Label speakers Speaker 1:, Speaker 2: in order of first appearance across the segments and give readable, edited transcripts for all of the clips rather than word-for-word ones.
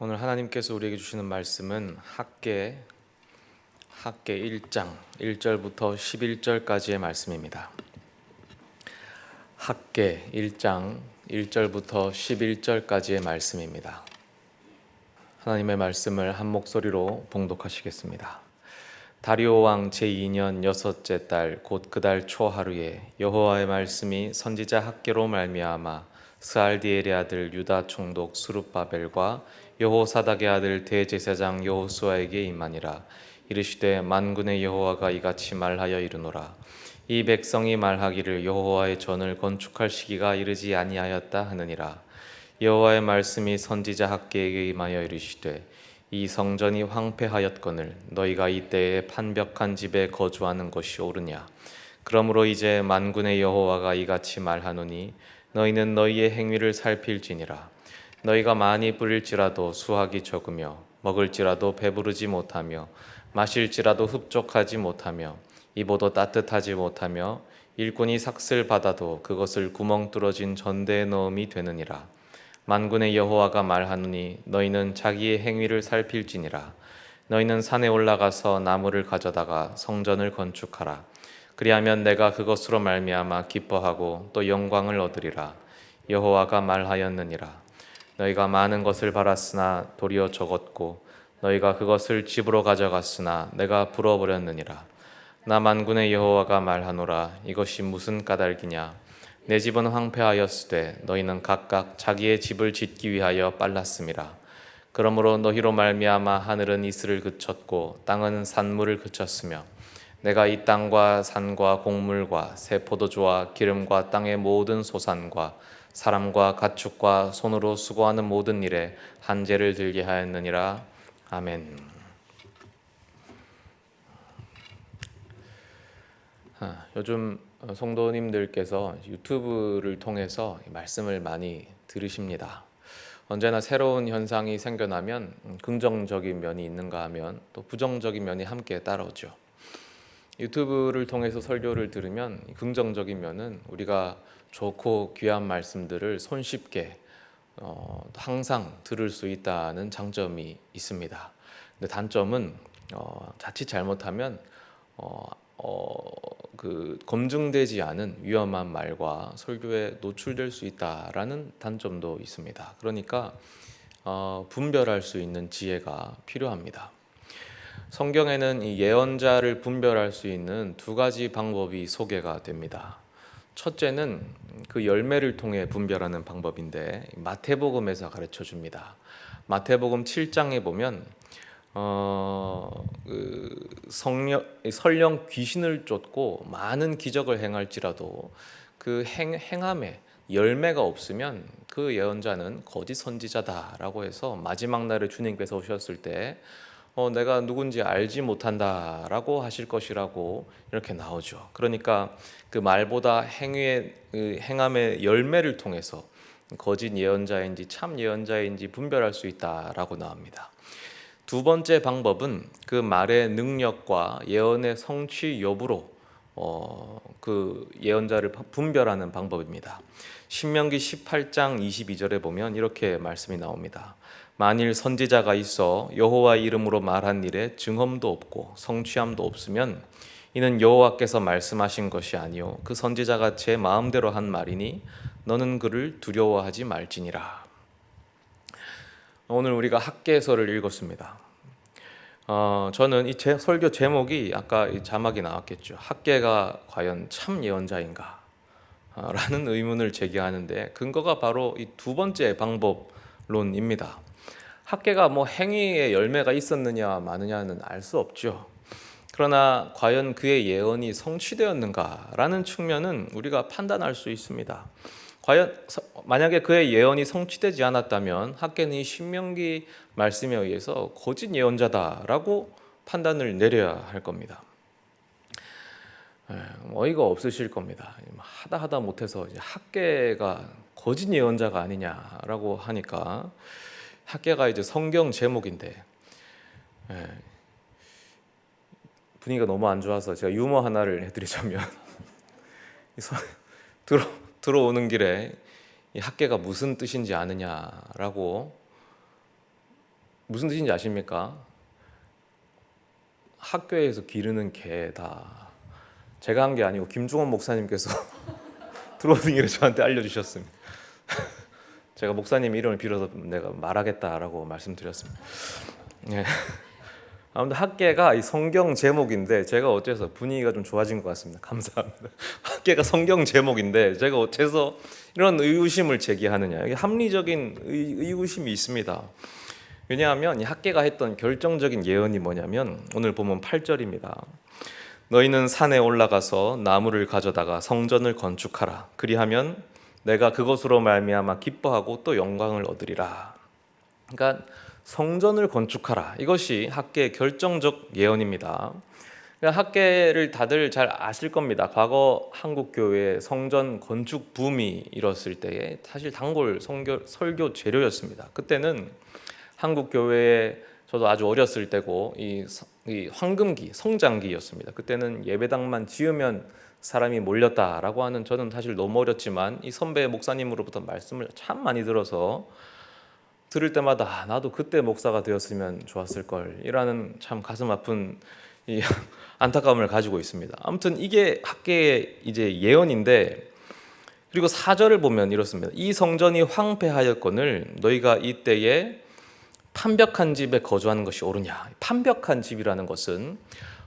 Speaker 1: 오늘 하나님께서 우리에게 주시는 말씀은 학개 1장 1절부터 11절까지의 말씀입니다. 학개 1장 1절부터 11절까지의 말씀입니다. 하나님의 말씀을 한 목소리로 봉독하시겠습니다. 다리오 왕 제2년 여섯째 달 곧 그 달 초하루에 여호와의 말씀이 선지자 학개로 말미암아 스알디엘의 아들 유다 총독 수룹바벨과 여호사닥의 아들 대제사장 여호수아에게 임하니라. 이르시되 만군의 여호와가 이같이 말하여 이르노라. 이 백성이 말하기를 여호와의 전을 건축할 시기가 이르지 아니하였다 하느니라. 여호와의 말씀이 선지자 학개에게 임하여 이르시되 이 성전이 황폐하였거늘 너희가 이때에 판벽한 집에 거주하는 것이 옳으냐. 그러므로 이제 만군의 여호와가 이같이 말하노니 너희는 너희의 행위를 살필지니라. 너희가 많이 뿌릴지라도 수확이 적으며 먹을지라도 배부르지 못하며 마실지라도 흡족하지 못하며 입어도 따뜻하지 못하며 일꾼이 삭슬 받아도 그것을 구멍 뚫어진 전대에 넣음이 되느니라. 만군의 여호와가 말하노니 너희는 자기의 행위를 살필지니라. 너희는 산에 올라가서 나무를 가져다가 성전을 건축하라. 그리하면 내가 그것으로 말미암아 기뻐하고 또 영광을 얻으리라. 여호와가 말하였느니라. 너희가 많은 것을 바랐으나 도리어 적었고 너희가 그것을 집으로 가져갔으나 내가 불어버렸느니라. 나 만군의 여호와가 말하노라. 이것이 무슨 까닭이냐. 내 집은 황폐하였으되 너희는 각각 자기의 집을 짓기 위하여 빨랐음이라. 그러므로 너희로 말미암아 하늘은 이슬을 그쳤고 땅은 산물을 그쳤으며 내가 이 땅과 산과 곡물과 새 포도주와 기름과 땅의 모든 소산과 사람과 가축과 손으로 수고하는 모든 일에 한제를 들게 하였느니라. 아멘. 요즘 성도님들께서 유튜브를 통해서 말씀을 많이 들으십니다. 언제나 새로운 현상이 생겨나면 긍정적인 면이 있는가 하면 또 부정적인 면이 함께 따라오죠. 유튜브를 통해서 설교를 들으면 긍정적인 면은 우리가 좋고 귀한 말씀들을 손쉽게 항상 들을 수 있다는 장점이 있습니다. 근데 단점은 자칫 잘못하면 검증되지 않은 위험한 말과 설교에 노출될 수 있다라는 단점도 있습니다. 그러니까 분별할 수 있는 지혜가 필요합니다. 성경에는 이 예언자를 분별할 수 있는 두 가지 방법이 소개가 됩니다. 첫째는 그 열매를 통해 분별하는 방법인데 마태복음에서 가르쳐 줍니다. 마태복음 7장에 보면 설령 귀신을 쫓고 많은 기적을 행할지라도 그 행함에 열매가 없으면 그 예언자는 거짓 선지자다라고 해서 마지막 날에 주님께서 오셨을 때 내가 누군지 알지 못한다라고 하실 것이라고 이렇게 나오죠. 그러니까 그 말보다 행함의 열매를 통해서 거짓 예언자인지 참 예언자인지 분별할 수 있다라고 나옵니다. 두 번째 방법은 그 말의 능력과 예언의 성취 여부로 그 예언자를 분별하는 방법입니다. 신명기 18장 22절에 보면 이렇게 말씀이 나옵니다. 만일 선지자가 있어 여호와의 이름으로 말한 일에 증언도 없고 성취함도 없으면 이는 여호와께서 말씀하신 것이 아니요 그 선지자가 제 마음대로 한 말이니 너는 그를 두려워하지 말지니라. 오늘 우리가 학개서를 읽었습니다. 저는 이 설교 제목이 아까 이 자막이 나왔겠죠. 학개가 과연 참 예언자인가? 라는 의문을 제기하는데 근거가 바로 이 두 번째 방법론입니다. 학개가 행위의 열매가 있었느냐 마느냐는 알 수 없죠. 그러나 과연 그의 예언이 성취되었는가라는 측면은 우리가 판단할 수 있습니다. 과연 만약에 그의 예언이 성취되지 않았다면 학개는 이 신명기 말씀에 의해서 거짓 예언자다라고 판단을 내려야 할 겁니다. 어이가 없으실 겁니다. 하다 못해서 학개가 거짓 예언자가 아니냐라고 하니까 학개가 이제 성경 제목인데 분위기가 너무 안 좋아서 제가 유머 하나를 해드리자면 들어오는 길에 이 학개가 무슨 뜻인지 아느냐라고 무슨 뜻인지 아십니까? 학교에서 기르는 개다. 제가 한 게 아니고 김중원 목사님께서 들어오는 길에 저한테 알려주셨습니다. 제가 목사님 이름을 빌어서 내가 말하겠다라고 말씀드렸습니다. 네. 아무튼 학계가 이 성경 제목인데 제가 어째서 분위기가 좀 좋아진 것 같습니다. 감사합니다. 학계가 성경 제목인데 제가 어째서 이런 의구심을 제기하느냐. 이게 합리적인 의구심이 있습니다. 왜냐하면 이 학계가 했던 결정적인 예언이 뭐냐면 오늘 보면 8절입니다. 너희는 산에 올라가서 나무를 가져다가 성전을 건축하라. 그리하면 내가 그것으로 말미암아 기뻐하고 또 영광을 얻으리라. 그러니까 성전을 건축하라. 이것이 학계의 결정적 예언입니다. 그러니까 학계를 다들 잘 아실 겁니다. 과거 한국 교회의 성전 건축 붐이 일었을 때에 사실 단골 설교 재료였습니다. 그때는 한국 교회에 저도 아주 어렸을 때고 이 황금기, 성장기였습니다. 그때는 예배당만 지으면 사람이 몰렸다라고 하는, 저는 사실 너무 어렸지만 이 선배 목사님으로부터 말씀을 참 많이 들어서 들을 때마다 나도 그때 목사가 되었으면 좋았을 걸 이라는 참 가슴 아픈 이 안타까움을 가지고 있습니다. 아무튼 이게 학계의 이제 예언인데, 그리고 4절을 보면 이렇습니다. 이 성전이 황폐하였거늘 너희가 이때에 판벽한 집에 거주하는 것이 옳으냐. 판벽한 집이라는 것은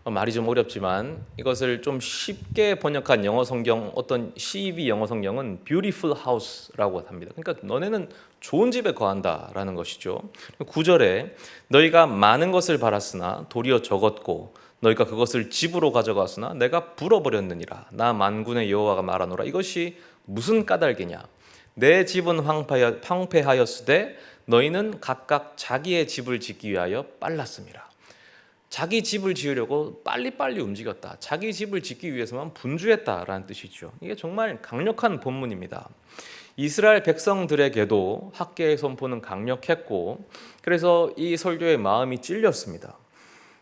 Speaker 1: 말이 좀 어렵지만 이것을 좀 쉽게 번역한 영어 성경, 어떤 CEV 영어 성경은 beautiful house라고 합니다. 그러니까 너네는 좋은 집에 거한다라는 것이죠. 9절에 너희가 많은 것을 바랐으나 도리어 적었고 너희가 그것을 집으로 가져갔으나 내가 불어버렸느니라. 나 만군의 여호와가 말하노라. 이것이 무슨 까닭이냐. 내 집은 황폐하였으되 너희는 각각 자기의 집을 짓기 위하여 빨랐음이라. 자기 집을 지으려고 빨리빨리 움직였다. 자기 집을 짓기 위해서만 분주했다라는 뜻이죠. 이게 정말 강력한 본문입니다. 이스라엘 백성들에게도 학계의 선포는 강력했고, 그래서 이 설교의 마음이 찔렸습니다.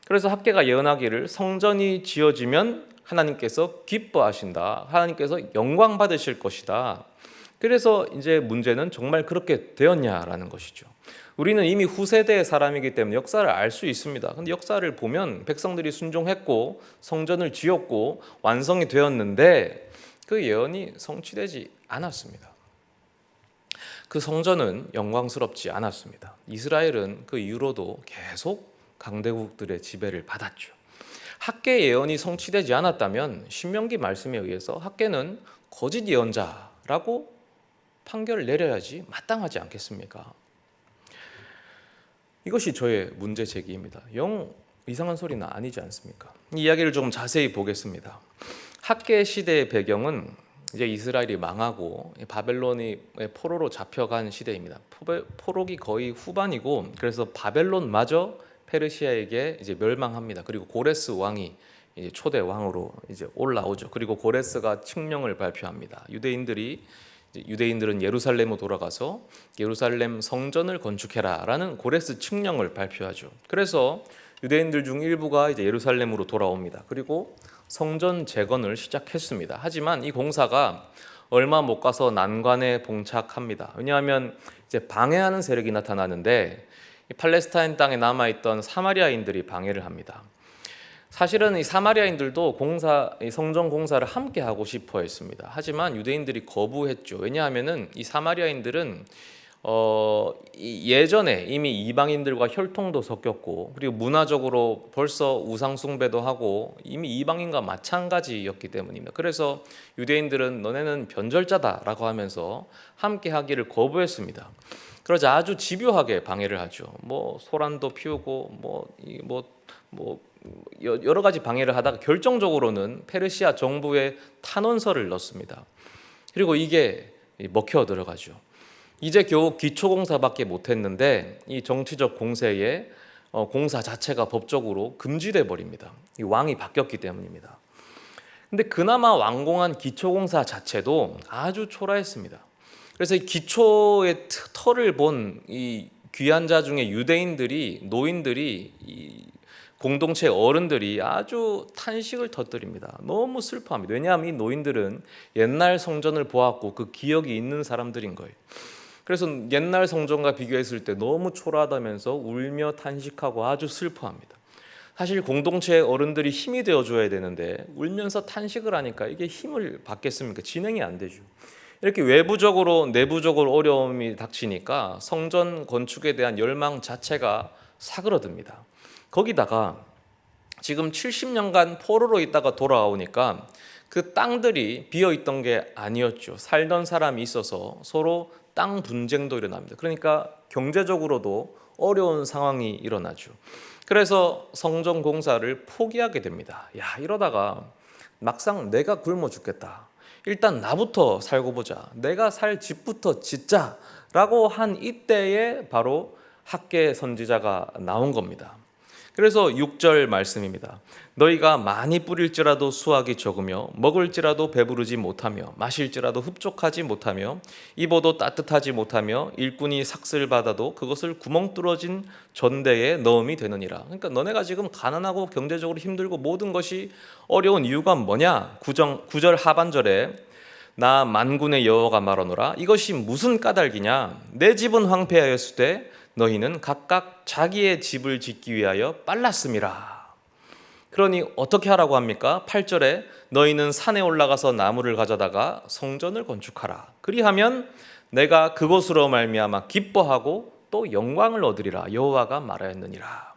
Speaker 1: 그래서 학계가 예언하기를 성전이 지어지면 하나님께서 기뻐하신다. 하나님께서 영광 받으실 것이다. 그래서 이제 문제는 정말 그렇게 되었냐라는 것이죠. 우리는 이미 후세대의 사람이기 때문에 역사를 알 수 있습니다. 근데 역사를 보면 백성들이 순종했고 성전을 지었고 완성이 되었는데 그 예언이 성취되지 않았습니다. 그 성전은 영광스럽지 않았습니다. 이스라엘은 그 이후로도 계속 강대국들의 지배를 받았죠. 학계 예언이 성취되지 않았다면 신명기 말씀에 의해서 학계는 거짓 예언자라고 판결을 내려야지 마땅하지 않겠습니까? 이것이 저의 문제 제기입니다. 영 이상한 소리는 아니지 않습니까? 이 이야기를 좀 자세히 보겠습니다. 학계 시대의 배경은 이제 이스라엘이 망하고 바벨론이 포로로 잡혀간 시대입니다. 포로기 거의 후반이고, 그래서 바벨론마저 페르시아에게 이제 멸망합니다. 그리고 고레스 왕이 이제 초대 왕으로 이제 올라오죠. 그리고 고레스가 칙령을 발표합니다. 유대인들은 예루살렘으로 돌아가서 예루살렘 성전을 건축해라라는 고레스 칙령을 발표하죠. 그래서 유대인들 중 일부가 이제 예루살렘으로 돌아옵니다. 그리고 성전 재건을 시작했습니다. 하지만 이 공사가 얼마 못 가서 난관에 봉착합니다. 왜냐하면 이제 방해하는 세력이 나타나는데 이 팔레스타인 땅에 남아있던 사마리아인들이 방해를 합니다. 사실은 이 사마리아인들도 이 성전 공사를 함께 하고 싶어 했습니다. 하지만 유대인들이 거부했죠. 왜냐하면은 이 사마리아인들은 예전에 이미 이방인들과 혈통도 섞였고, 그리고 문화적으로 벌써 우상 숭배도 하고 이미 이방인과 마찬가지였기 때문입니다. 그래서 유대인들은 너네는 변절자다라고 하면서 함께 하기를 거부했습니다. 그러자 아주 집요하게 방해를 하죠. 뭐 소란도 피우고 여러 가지 방해를 하다가 결정적으로는 페르시아 정부에 탄원서를 넣습니다. 그리고 이게 먹혀 들어가죠. 이제 겨우 기초공사밖에 못했는데 이 정치적 공세에 공사 자체가 법적으로 금지돼 버립니다. 이 왕이 바뀌었기 때문입니다. 근데 그나마 완공한 기초공사 자체도 아주 초라했습니다. 그래서 이 기초의 터를 본 이 귀한 자 중에 노인들이 이 공동체 어른들이 아주 탄식을 터뜨립니다. 너무 슬퍼합니다. 왜냐하면 이 노인들은 옛날 성전을 보았고 그 기억이 있는 사람들인 거예요. 그래서 옛날 성전과 비교했을 때 너무 초라하다면서 울며 탄식하고 아주 슬퍼합니다. 사실 공동체 어른들이 힘이 되어줘야 되는데 울면서 탄식을 하니까 이게 힘을 받겠습니까? 진행이 안 되죠. 이렇게 외부적으로 내부적으로 어려움이 닥치니까 성전 건축에 대한 열망 자체가 사그러듭니다. 거기다가 지금 70년간 포로로 있다가 돌아오니까 그 땅들이 비어있던 게 아니었죠. 살던 사람이 있어서 서로 땅 분쟁도 일어납니다. 그러니까 경제적으로도 어려운 상황이 일어나죠. 그래서 성전 공사를 포기하게 됩니다. 이러다가 막상 내가 굶어 죽겠다. 일단 나부터 살고 보자. 내가 살 집부터 짓자라고 한 이때에 바로 학계 선지자가 나온 겁니다. 그래서 6절 말씀입니다. 너희가 많이 뿌릴지라도 수확이 적으며 먹을지라도 배부르지 못하며 마실지라도 흡족하지 못하며 입어도 따뜻하지 못하며 일꾼이 삭슬 받아도 그것을 구멍 뚫어진 전대에 넣음이 되느니라. 그러니까 너네가 지금 가난하고 경제적으로 힘들고 모든 것이 어려운 이유가 뭐냐? 9절 하반절에 나 만군의 여호와가 말하노라. 이것이 무슨 까닭이냐? 내 집은 황폐하였을 때 너희는 각각 자기의 집을 짓기 위하여 빨랐음이라. 그러니 어떻게 하라고 합니까? 8절에 너희는 산에 올라가서 나무를 가져다가 성전을 건축하라. 그리하면 내가 그것으로 말미암아 기뻐하고 또 영광을 얻으리라. 여호와가 말하였느니라.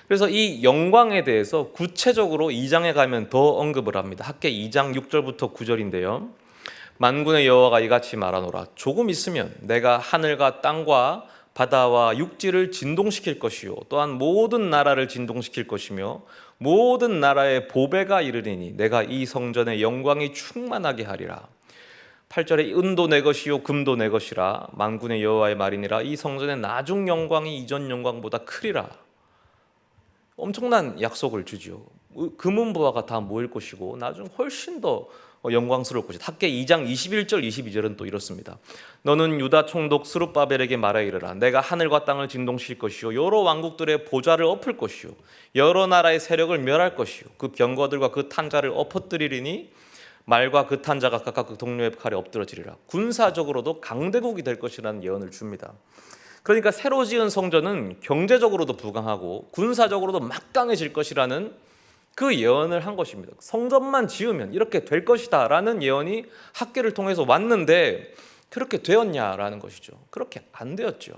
Speaker 1: 그래서 이 영광에 대해서 구체적으로 2장에 가면 더 언급을 합니다. 학계 2장 6절부터 9절인데요. 만군의 여호와가 이같이 말하노라. 조금 있으면 내가 하늘과 땅과 바다와 육지를 진동시킬 것이요 또한 모든 나라를 진동시킬 것이며 모든 나라의 보배가 이르리니 내가 이 성전의 영광이 충만하게 하리라. 8절에 은도 내 것이요 금도 내 것이라. 만군의 여호와의 말이니라. 이 성전의 나중 영광이 이전 영광보다 크리라. 엄청난 약속을 주죠. 금은 부하가 다 모일 것이고 나중 훨씬 더 영광스러울 것이다. 학계 2장 21절 22절은 또 이렇습니다. 너는 유다 총독 스룹바벨에게 말하여 이르라. 내가 하늘과 땅을 진동시킬 것이요 여러 왕국들의 보좌를 엎을 것이요 여러 나라의 세력을 멸할 것이요 그 병거들과 그 탄자를 엎어뜨리리니 말과 그 탄자가 각각 그 동료의 칼에 엎드러지리라. 군사적으로도 강대국이 될 것이라는 예언을 줍니다. 그러니까 새로 지은 성전은 경제적으로도 부강하고 군사적으로도 막강해질 것이라는 그 예언을 한 것입니다. 성전만 지으면 이렇게 될 것이다 라는 예언이 학계를 통해서 왔는데 그렇게 되었냐라는 것이죠. 그렇게 안 되었죠.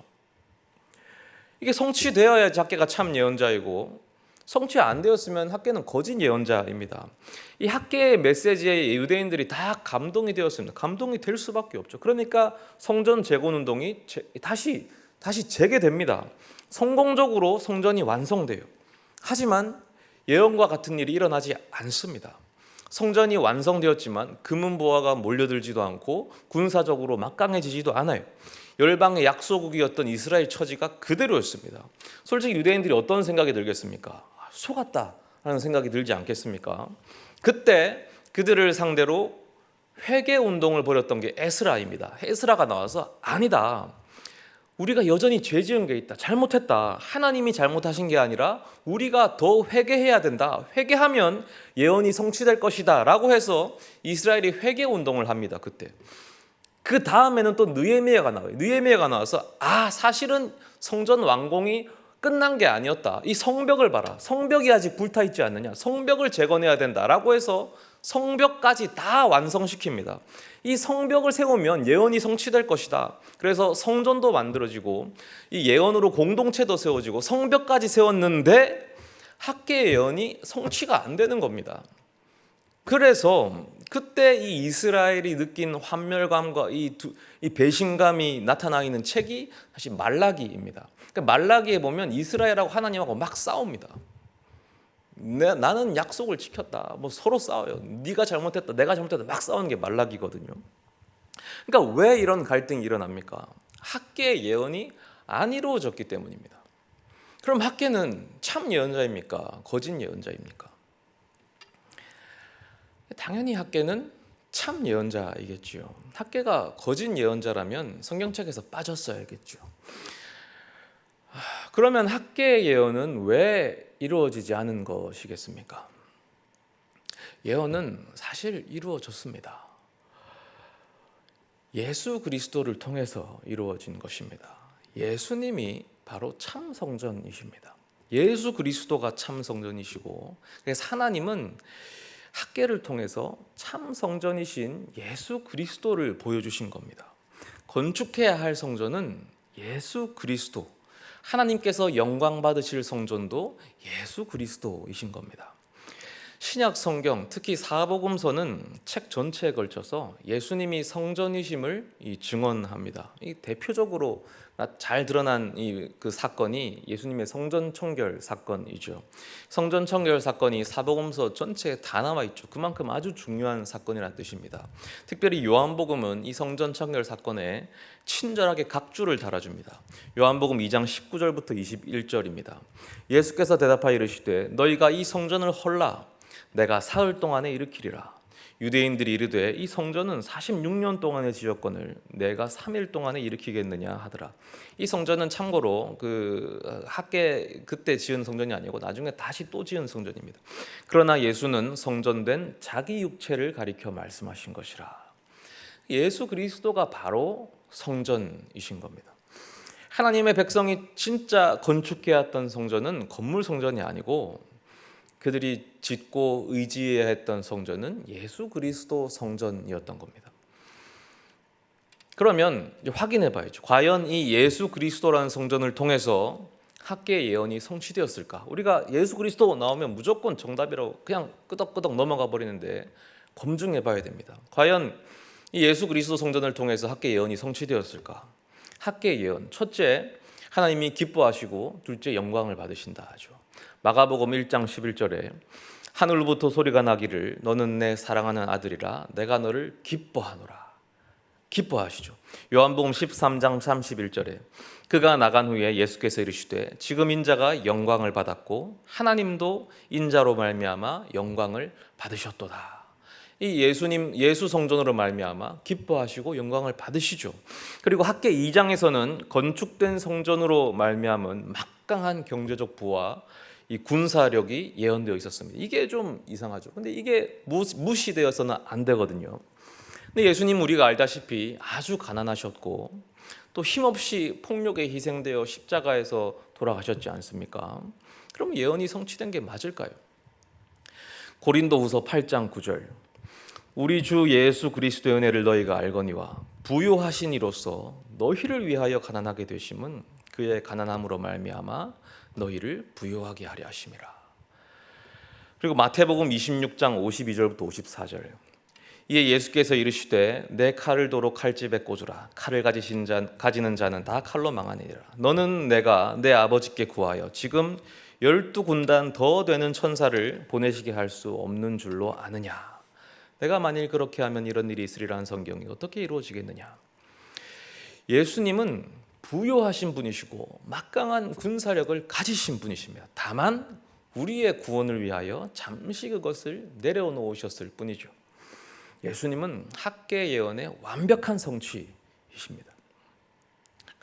Speaker 1: 이게 성취되어야지 학계가 참 예언자이고 성취 안 되었으면 학계는 거짓 예언자입니다. 이 학계의 메시지에 유대인들이 다 감동이 되었습니다. 감동이 될 수밖에 없죠. 그러니까 성전 재건 운동이 다시 재개됩니다. 성공적으로 성전이 완성돼요. 하지만 예언과 같은 일이 일어나지 않습니다. 성전이 완성되었지만 금은보화가 몰려들지도 않고 군사적으로 막강해지지도 않아요. 열방의 약소국이었던 이스라엘 처지가 그대로였습니다. 솔직히 유대인들이 어떤 생각이 들겠습니까? 속았다라는 생각이 들지 않겠습니까? 그때 그들을 상대로 회개 운동을 벌였던 게 에스라입니다. 에스라가 나와서 아니다. 우리가 여전히 죄 지은 게 있다. 잘못했다. 하나님이 잘못하신 게 아니라 우리가 더 회개해야 된다. 회개하면 예언이 성취될 것이다 라고 해서 이스라엘이 회개 운동을 합니다. 그때. 그 다음에는 또 느헤미야가 나와요. 느헤미야가 나와서 사실은 성전 완공이 끝난 게 아니었다. 이 성벽을 봐라. 성벽이 아직 불타있지 않느냐. 성벽을 재건해야 된다라고 해서 성벽까지 다 완성시킵니다. 이 성벽을 세우면 예언이 성취될 것이다. 그래서 성전도 만들어지고 이 예언으로 공동체도 세워지고 성벽까지 세웠는데 학계의 예언이 성취가 안 되는 겁니다. 그래서 그때 이 이스라엘이 느낀 환멸감과 이 배신감이 나타나 있는 책이 사실 말라기입니다. 그러니까 말라기에 보면 이스라엘하고 하나님하고 막 싸웁니다. 나는 약속을 지켰다. 서로 싸워요. 네가 잘못했다. 내가 잘못했다. 막 싸우는 게 말라기거든요. 그러니까 왜 이런 갈등이 일어납니까? 학계의 예언이 안 이루어졌기 때문입니다. 그럼 학계는 참 예언자입니까? 거짓 예언자입니까? 당연히 학계는 참 예언자이겠죠. 학계가 거짓 예언자라면 성경책에서 빠졌어야겠죠. 그러면 학계의 예언은 왜 이루어지지 않은 것이겠습니까? 예언은 사실 이루어졌습니다. 예수 그리스도를 통해서 이루어진 것입니다. 예수님이 바로 참 성전이십니다. 예수 그리스도가 참 성전이시고, 그래서 하나님은 학계를 통해서 참 성전이신 예수 그리스도를 보여주신 겁니다. 건축해야 할 성전은 예수 그리스도, 하나님께서 영광 받으실 성전도 예수 그리스도이신 겁니다. 신약 성경, 특히 사복음서는 책 전체에 걸쳐서 예수님이 성전이심을 증언합니다. 이 대표적으로 잘 드러난 그 사건이 예수님의 성전 청결 사건이죠. 성전 청결 사건이 사복음서 전체에 다 나와 있죠. 그만큼 아주 중요한 사건이라는 뜻입니다. 특별히 요한복음은 이 성전 청결 사건에 친절하게 각주를 달아줍니다. 요한복음 2장 19절부터 21절입니다. 예수께서 대답하여 이르시되 너희가 이 성전을 헐라 내가 사흘 동안에 일으키리라. 유대인들이 이르되 이 성전은 46년 동안에 지었거늘 내가 3일 동안에 일으키겠느냐 하더라. 이 성전은 참고로 학계 그때 지은 성전이 아니고 나중에 다시 또 지은 성전입니다. 그러나 예수는 성전된 자기 육체를 가리켜 말씀하신 것이라. 예수 그리스도가 바로 성전이신 겁니다. 하나님의 백성이 진짜 건축해야 했던 성전은 건물 성전이 아니고 그들이 짓고 의지해야 했던 성전은 예수 그리스도 성전이었던 겁니다. 그러면 확인해 봐야죠. 과연 이 예수 그리스도라는 성전을 통해서 학계의 예언이 성취되었을까? 우리가 예수 그리스도 나오면 무조건 정답이라고 그냥 끄덕끄덕 넘어가 버리는데 검증해 봐야 됩니다. 과연 이 예수 그리스도 성전을 통해서 학계의 예언이 성취되었을까? 학계의 예언, 첫째, 하나님이 기뻐하시고 둘째, 영광을 받으신다 하죠. 마가복음 1장 11절에 하늘로부터 소리가 나기를 너는 내 사랑하는 아들이라 내가 너를 기뻐하노라. 기뻐하시죠. 요한복음 13장 31절에 그가 나간 후에 예수께서 이르시되 지금 인자가 영광을 받았고 하나님도 인자로 말미암아 영광을 받으셨도다. 이 예수님 예수 성전으로 말미암아 기뻐하시고 영광을 받으시죠. 그리고 학계 2장에서는 건축된 성전으로 말미암은 막강한 경제적 부와 이 군사력이 예언되어 있었습니다. 이게 좀 이상하죠. 근데 이게 무시되어서는 안 되거든요. 근데 예수님 우리가 알다시피 아주 가난하셨고 또 힘없이 폭력에 희생되어 십자가에서 돌아가셨지 않습니까? 그럼 예언이 성취된 게 맞을까요? 고린도후서 8장 9절 우리 주 예수 그리스도의 은혜를 너희가 알거니와 부요하신 이로써 너희를 위하여 가난하게 되심은 그의 가난함으로 말미암아 너희를 부요하게 하려 하심이라. 그리고 마태복음 26장 52절부터 54절 이에 예수께서 이르시되 내 칼을 도로 칼집에 꽂으라. 칼을 가지는 자는 다 칼로 망하니라. 너는 내가 내 아버지께 구하여 지금 12군단 더 되는 천사를 보내시게 할 수 없는 줄로 아느냐. 내가 만일 그렇게 하면 이런 일이 있으리라는 성경이 어떻게 이루어지겠느냐. 예수님은 부요하신 분이시고 막강한 군사력을 가지신 분이십니다. 다만 우리의 구원을 위하여 잠시 그것을 내려놓으셨을 뿐이죠. 예수님은 학계 예언의 완벽한 성취이십니다.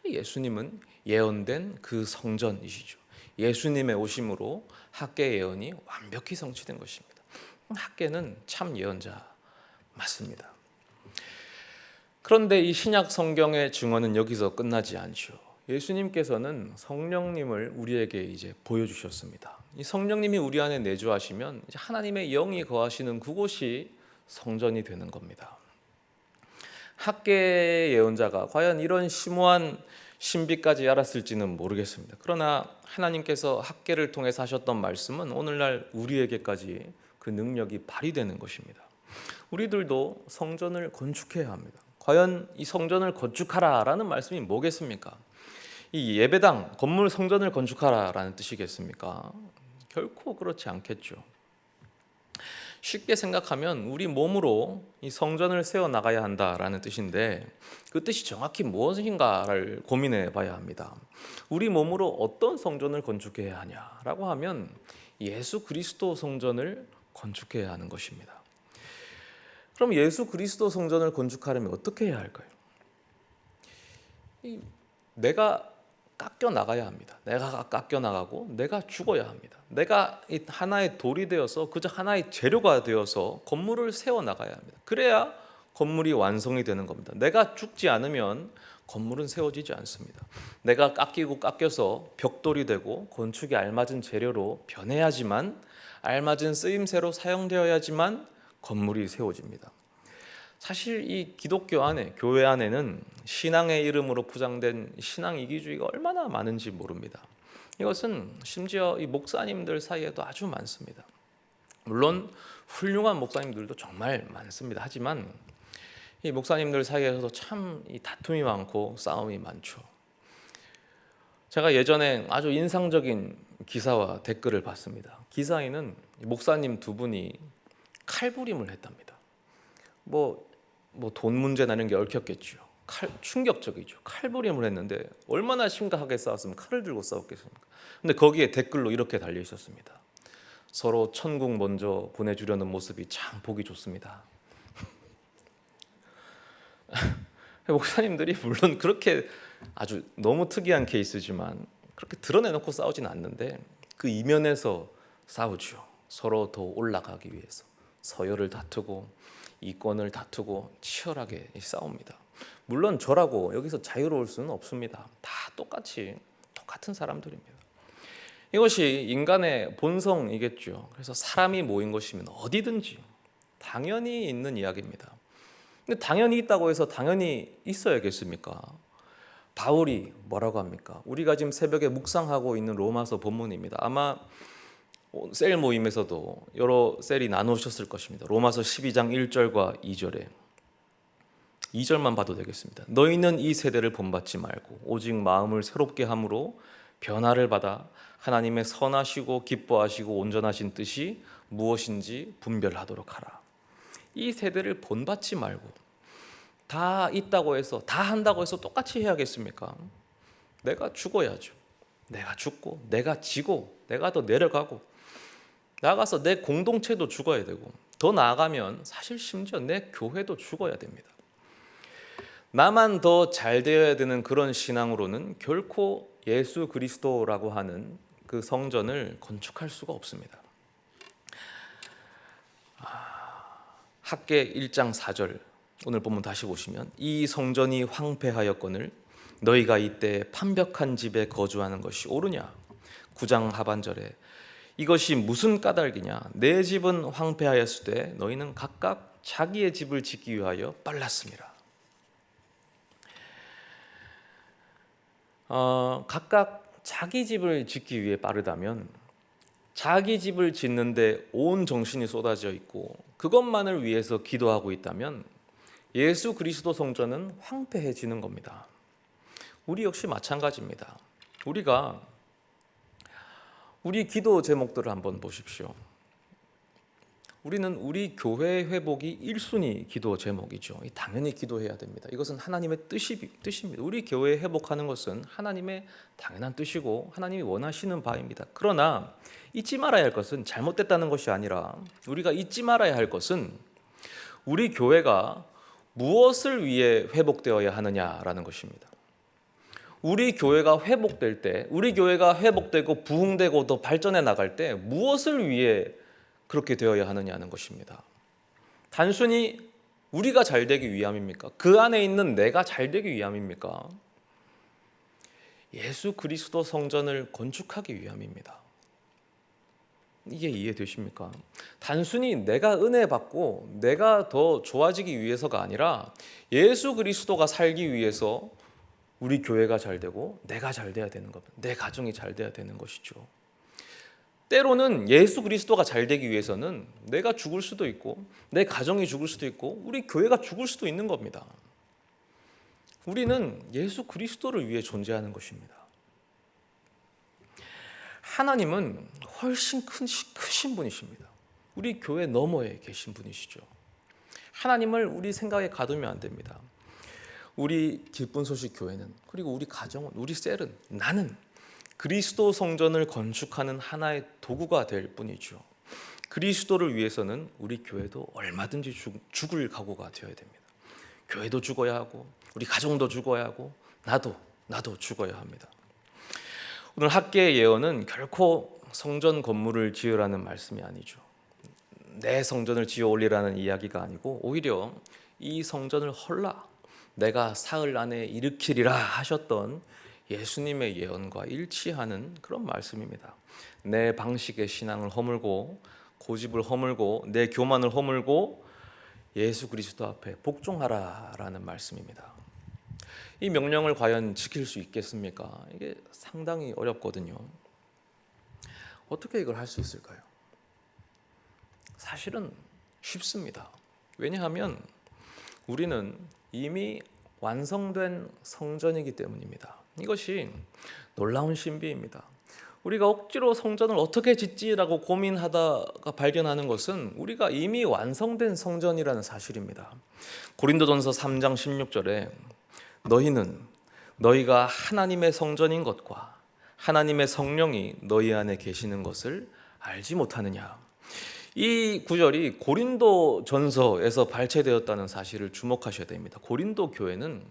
Speaker 1: 예수님은 예언된 그 성전이시죠. 예수님의 오심으로 학계 예언이 완벽히 성취된 것입니다. 학계는 참 예언자 맞습니다. 그런데 이 신약 성경의 증언은 여기서 끝나지 않죠. 예수님께서는 성령님을 우리에게 이제 보여주셨습니다. 이 성령님이 우리 안에 내주하시면 이제 하나님의 영이 거하시는 그곳이 성전이 되는 겁니다. 학계의 예언자가 과연 이런 심오한 신비까지 알았을지는 모르겠습니다. 그러나 하나님께서 학계를 통해서 하셨던 말씀은 오늘날 우리에게까지 그 능력이 발휘되는 것입니다. 우리들도 성전을 건축해야 합니다. 과연 이 성전을 건축하라라는 말씀이 뭐겠습니까? 이 예배당, 건물 성전을 건축하라라는 뜻이겠습니까? 결코 그렇지 않겠죠. 쉽게 생각하면 우리 몸으로 이 성전을 세워 나가야 한다라는 뜻인데 그 뜻이 정확히 무엇인가를 고민해 봐야 합니다. 우리 몸으로 어떤 성전을 건축해야 하냐라고 하면 예수 그리스도 성전을 건축해야 하는 것입니다. 그럼 예수 그리스도 성전을 건축하려면 어떻게 해야 할까요? 내가 깎여 나가야 합니다. 내가 깎여 나가고 내가 죽어야 합니다. 내가 하나의 돌이 되어서 그저 하나의 재료가 되어서 건물을 세워 나가야 합니다. 그래야 건물이 완성이 되는 겁니다. 내가 죽지 않으면 건물은 세워지지 않습니다. 내가 깎여서 벽돌이 되고 건축에 알맞은 재료로 변해야지만, 알맞은 쓰임새로 사용되어야지만 건물이 세워집니다. 사실 이 기독교 안에, 교회 안에는 신앙의 이름으로 포장된 신앙 이기주의가 얼마나 많은지 모릅니다. 이것은 심지어 이 목사님들 사이에도 아주 많습니다. 물론 훌륭한 목사님들도 정말 많습니다. 하지만 이 목사님들 사이에서도 참 이 다툼이 많고 싸움이 많죠. 제가 예전에 아주 인상적인 기사와 댓글을 봤습니다. 기사에는 목사님 두 분이 칼부림을 했답니다. 뭐 돈 문제 나는 게 얽혔겠죠. 충격적이죠. 칼부림을 했는데 얼마나 심각하게 싸웠으면 칼을 들고 싸웠겠습니까? 근데 거기에 댓글로 이렇게 달려 있었습니다. 서로 천국 먼저 보내주려는 모습이 참 보기 좋습니다. 목사님들이 물론 그렇게 아주 너무 특이한 케이스지만 그렇게 드러내놓고 싸우진 않는데 그 이면에서 싸우죠. 서로 더 올라가기 위해서 서열을 다투고 이권을 다투고 치열하게 싸웁니다. 물론 저라고 여기서 자유로울 수는 없습니다. 다 똑같은 사람들입니다. 이것이 인간의 본성이겠죠. 그래서 사람이 모인 것이면 어디든지 당연히 있는 이야기입니다. 근데 당연히 있다고 해서 당연히 있어야겠습니까? 바울이 뭐라고 합니까? 우리가 지금 새벽에 묵상하고 있는 로마서 본문입니다. 아마 셀 모임에서도 여러 셀이 나누셨을 것입니다. 로마서 12장 1절과 2절에 2절만 봐도 되겠습니다. 너희는 이 세대를 본받지 말고 오직 마음을 새롭게 함으로 변화를 받아 하나님의 선하시고 기뻐하시고 온전하신 뜻이 무엇인지 분별하도록 하라. 이 세대를 본받지 말고 다 있다고 해서 다 한다고 해서 똑같이 해야겠습니까? 내가 죽어야죠. 내가 죽고 내가 지고 내가 더 내려가고 나아가서 내 공동체도 죽어야 되고 더 나아가면 사실 심지어 내 교회도 죽어야 됩니다. 나만 더 잘 되어야 되는 그런 신앙으로는 결코 예수 그리스도라고 하는 그 성전을 건축할 수가 없습니다. 학개 1장 4절 오늘 본문 다시 보시면 이 성전이 황폐하였거늘 너희가 이때 판벽한 집에 거주하는 것이 옳으냐. 9장 하반절에 이것이 무슨 까닭이냐. 내 집은 황폐하였을 때 너희는 각각 자기의 집을 짓기 위하여 빨랐습니다. 각각 자기 집을 짓기 위해 빠르다면 자기 집을 짓는데 온 정신이 쏟아져 있고 그것만을 위해서 기도하고 있다면 예수 그리스도 성전은 황폐해지는 겁니다. 우리 역시 마찬가지입니다. 우리 기도 제목들을 한번 보십시오. 우리는 우리 교회의 회복이 1순위 기도 제목이죠. 당연히 기도해야 됩니다. 이것은 하나님의 뜻입니다. 우리 교회에 회복하는 것은 하나님의 당연한 뜻이고 하나님이 원하시는 바입니다. 그러나 잊지 말아야 할 것은 잘못됐다는 것이 아니라 우리가 잊지 말아야 할 것은 우리 교회가 무엇을 위해 회복되어야 하느냐라는 것입니다. 우리 교회가 회복될 때, 우리 교회가 회복되고 부흥되고 더 발전해 나갈 때 무엇을 위해 그렇게 되어야 하느냐는 것입니다. 단순히 우리가 잘 되기 위함입니까? 그 안에 있는 내가 잘 되기 위함입니까? 예수 그리스도 성전을 건축하기 위함입니다. 이게 이해되십니까? 단순히 내가 은혜 받고 내가 더 좋아지기 위해서가 아니라 예수 그리스도가 살기 위해서 우리 교회가 잘 되고 내가 잘 돼야 되는 겁니다. 내 가정이 잘 돼야 되는 것이죠. 때로는 예수 그리스도가 잘 되기 위해서는 내가 죽을 수도 있고 내 가정이 죽을 수도 있고 우리 교회가 죽을 수도 있는 겁니다. 우리는 예수 그리스도를 위해 존재하는 것입니다. 하나님은 훨씬 크신 분이십니다. 우리 교회 너머에 계신 분이시죠. 하나님을 우리 생각에 가두면 안 됩니다. 우리 기쁜 소식 교회는, 그리고 우리 가정은, 우리 셀은, 나는 그리스도 성전을 건축하는 하나의 도구가 될 뿐이죠. 그리스도를 위해서는 우리 교회도 얼마든지 죽을 각오가 되어야 됩니다. 교회도 죽어야 하고 우리 가정도 죽어야 하고 나도 죽어야 합니다. 오늘 학개의 예언은 결코 성전 건물을 지으라는 말씀이 아니죠. 내 성전을 지어 올리라는 이야기가 아니고 오히려 이 성전을 헐라 내가 사흘 안에 일으키리라 하셨던 예수님의 예언과 일치하는 그런 말씀입니다. 내 방식의 신앙을 허물고 고집을 허물고 내 교만을 허물고 예수 그리스도 앞에 복종하라라는 말씀입니다. 이 명령을 과연 지킬 수 있겠습니까? 이게 상당히 어렵거든요. 어떻게 이걸 할 수 있을까요? 사실은 쉽습니다. 왜냐하면 우리는 이미 완성된 성전이기 때문입니다. 이것이 놀라운 신비입니다. 우리가 억지로 성전을 어떻게 짓지라고 고민하다가 발견하는 것은 우리가 이미 완성된 성전이라는 사실입니다. 고린도전서 3장 16절에 너희는 너희가 하나님의 성전인 것과 하나님의 성령이 너희 안에 계시는 것을 알지 못하느냐. 이 구절이 고린도전서에서 발췌되었다는 사실을 주목하셔야 됩니다. 고린도 교회는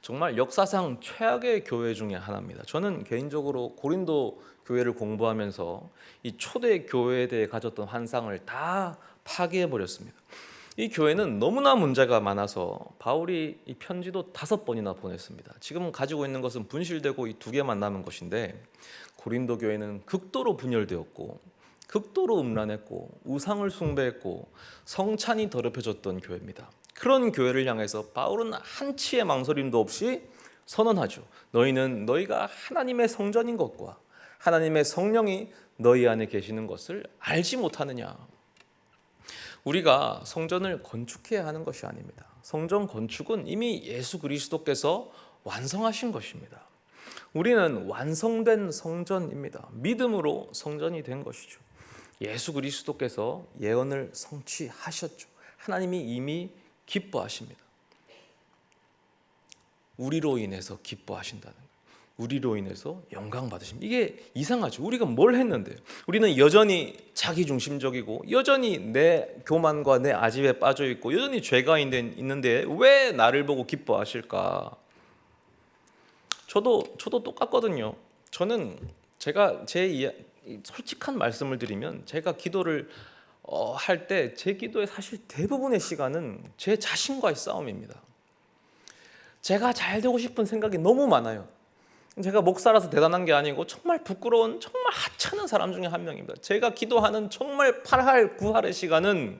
Speaker 1: 정말 역사상 최악의 교회 중에 하나입니다. 저는 개인적으로 고린도 교회를 공부하면서 이 초대 교회에 대해 가졌던 환상을 다 파괴해 버렸습니다. 이 교회는 너무나 문제가 많아서 바울이 이 편지도 5번이나 보냈습니다. 지금 가지고 있는 것은 분실되고 이 2개만 남은 것인데 고린도 교회는 극도로 분열되었고 극도로 음란했고 우상을 숭배했고 성찬이 더럽혀졌던 교회입니다. 그런 교회를 향해서 바울은 한치의 망설임도 없이 선언하죠. 너희는 너희가 하나님의 성전인 것과 하나님의 성령이 너희 안에 계시는 것을 알지 못하느냐. 우리가 성전을 건축해야 하는 것이 아닙니다. 성전 건축은 이미 예수 그리스도께서 완성하신 것입니다. 우리는 완성된 성전입니다. 믿음으로 성전이 된 것이죠. 예수 그리스도께서 예언을 성취하셨죠. 하나님이 이미 기뻐하십니다. 우리로 인해서 기뻐하신다는 거예요. 우리로 인해서 영광 받으십니다. 이게 이상하죠. 우리가 뭘 했는데 우리는 여전히 자기중심적이고 여전히 내 교만과 내 아집에 빠져 있고 여전히 죄가 있는데 왜 나를 보고 기뻐하실까? 저도 똑같거든요. 저는 제가 솔직한 말씀을 드리면 제가 기도를 할 때 제 기도의 사실 대부분의 시간은 제 자신과의 싸움입니다. 제가 잘 되고 싶은 생각이 너무 많아요. 제가 목사라서 대단한 게 아니고 정말 부끄러운 정말 하찮은 사람 중에 한 명입니다. 제가 기도하는 정말 8할 9할의 시간은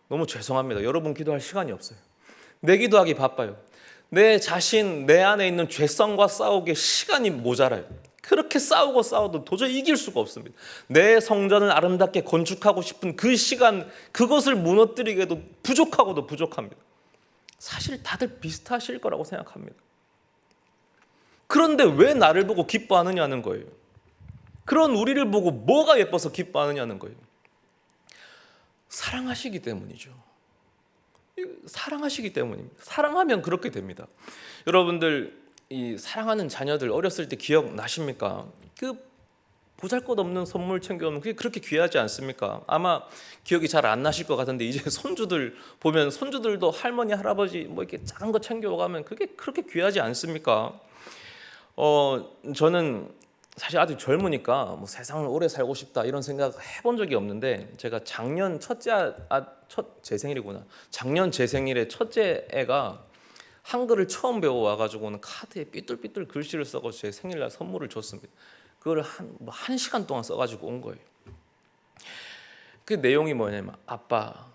Speaker 1: 너무 죄송합니다. 여러분 기도할 시간이 없어요. 내 기도하기 바빠요. 내 자신, 내 안에 있는 죄성과 싸우기에 시간이 모자라요. 그렇게 싸워도 도저히 이길 수가 없습니다. 내 성전을 아름답게 건축하고 싶은 그 시간, 그것을 무너뜨리기에도 부족하고도 부족합니다. 사실 다들 비슷하실 거라고 생각합니다. 그런데 왜 나를 보고 기뻐하느냐는 거예요. 그런 우리를 보고 뭐가 예뻐서 기뻐하느냐는 거예요. 사랑하시기 때문이죠. 사랑하시기 때문입니다. 사랑하면 그렇게 됩니다. 여러분들 이 사랑하는 자녀들 어렸을 때 기억나십니까? 그 보잘것없는 선물 챙겨오면 그게 그렇게 귀하지 않습니까? 아마 기억이 잘 안 나실 것 같은데 이제 손주들 보면 손주들도 할머니 할아버지 뭐 이렇게 작은 거 챙겨오가면 그게 그렇게 귀하지 않습니까? 저는 사실 아직 젊으니까 뭐 세상을 오래 살고 싶다 이런 생각 해본 적이 없는데 제가 작년 제 생일이구나. 작년 제 생일에 첫째 애가 한글을 처음 배워와가지고는 카드에 삐뚤삐뚤 글씨를 써서 제 생일날 선물을 줬습니다. 그걸 한 시간 동안 써가지고 온 거예요. 그 내용이 뭐냐면 아빠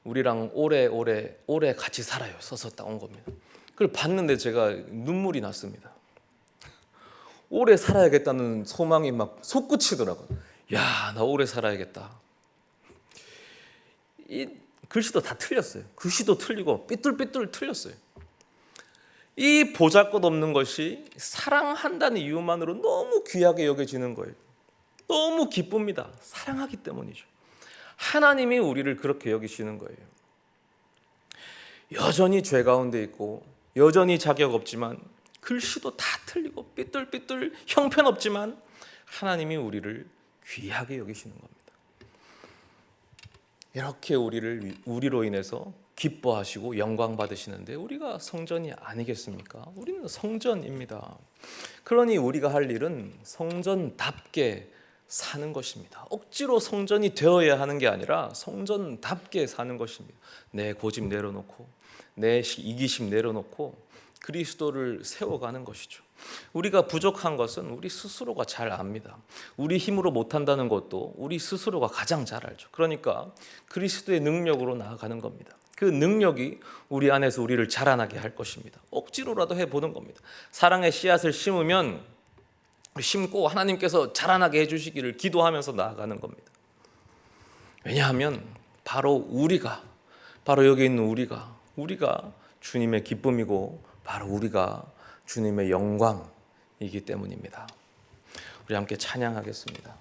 Speaker 1: 우리랑 오래 같이 살아요. 써서 딱 온 겁니다. 그걸 봤는데 제가 눈물이 났습니다. 오래 살아야겠다는 소망이 막 솟구치더라고요. 야, 나 오래 살아야겠다. 이 글씨도 다 틀렸어요. 글씨도 틀리고 삐뚤삐뚤 틀렸어요. 이 보잘것없는 것이 사랑한다는 이유만으로 너무 귀하게 여겨지는 거예요. 너무 기쁩니다. 사랑하기 때문이죠. 하나님이 우리를 그렇게 여기시는 거예요. 여전히 죄 가운데 있고 여전히 자격 없지만 글씨도 다 틀리고 삐뚤삐뚤 형편없지만 하나님이 우리를 귀하게 여기시는 겁니다. 이렇게 우리로 인해서 기뻐하시고 영광 받으시는데 우리가 성전이 아니겠습니까? 우리는 성전입니다. 그러니 우리가 할 일은 성전답게 사는 것입니다. 억지로 성전이 되어야 하는 게 아니라 성전답게 사는 것입니다. 내 고집 내려놓고 내 이기심 내려놓고 그리스도를 세워가는 것이죠. 우리가 부족한 것은 우리 스스로가 잘 압니다. 우리 힘으로 못한다는 것도 우리 스스로가 가장 잘 알죠. 그러니까 그리스도의 능력으로 나아가는 겁니다. 그 능력이 우리 안에서 우리를 자라나게 할 것입니다. 억지로라도 해보는 겁니다. 사랑의 씨앗을 심고 하나님께서 자라나게 해주시기를 기도하면서 나아가는 겁니다. 왜냐하면 바로 여기 있는 우리가 주님의 기쁨이고 바로 우리가 주님의 영광이기 때문입니다. 우리 함께 찬양하겠습니다.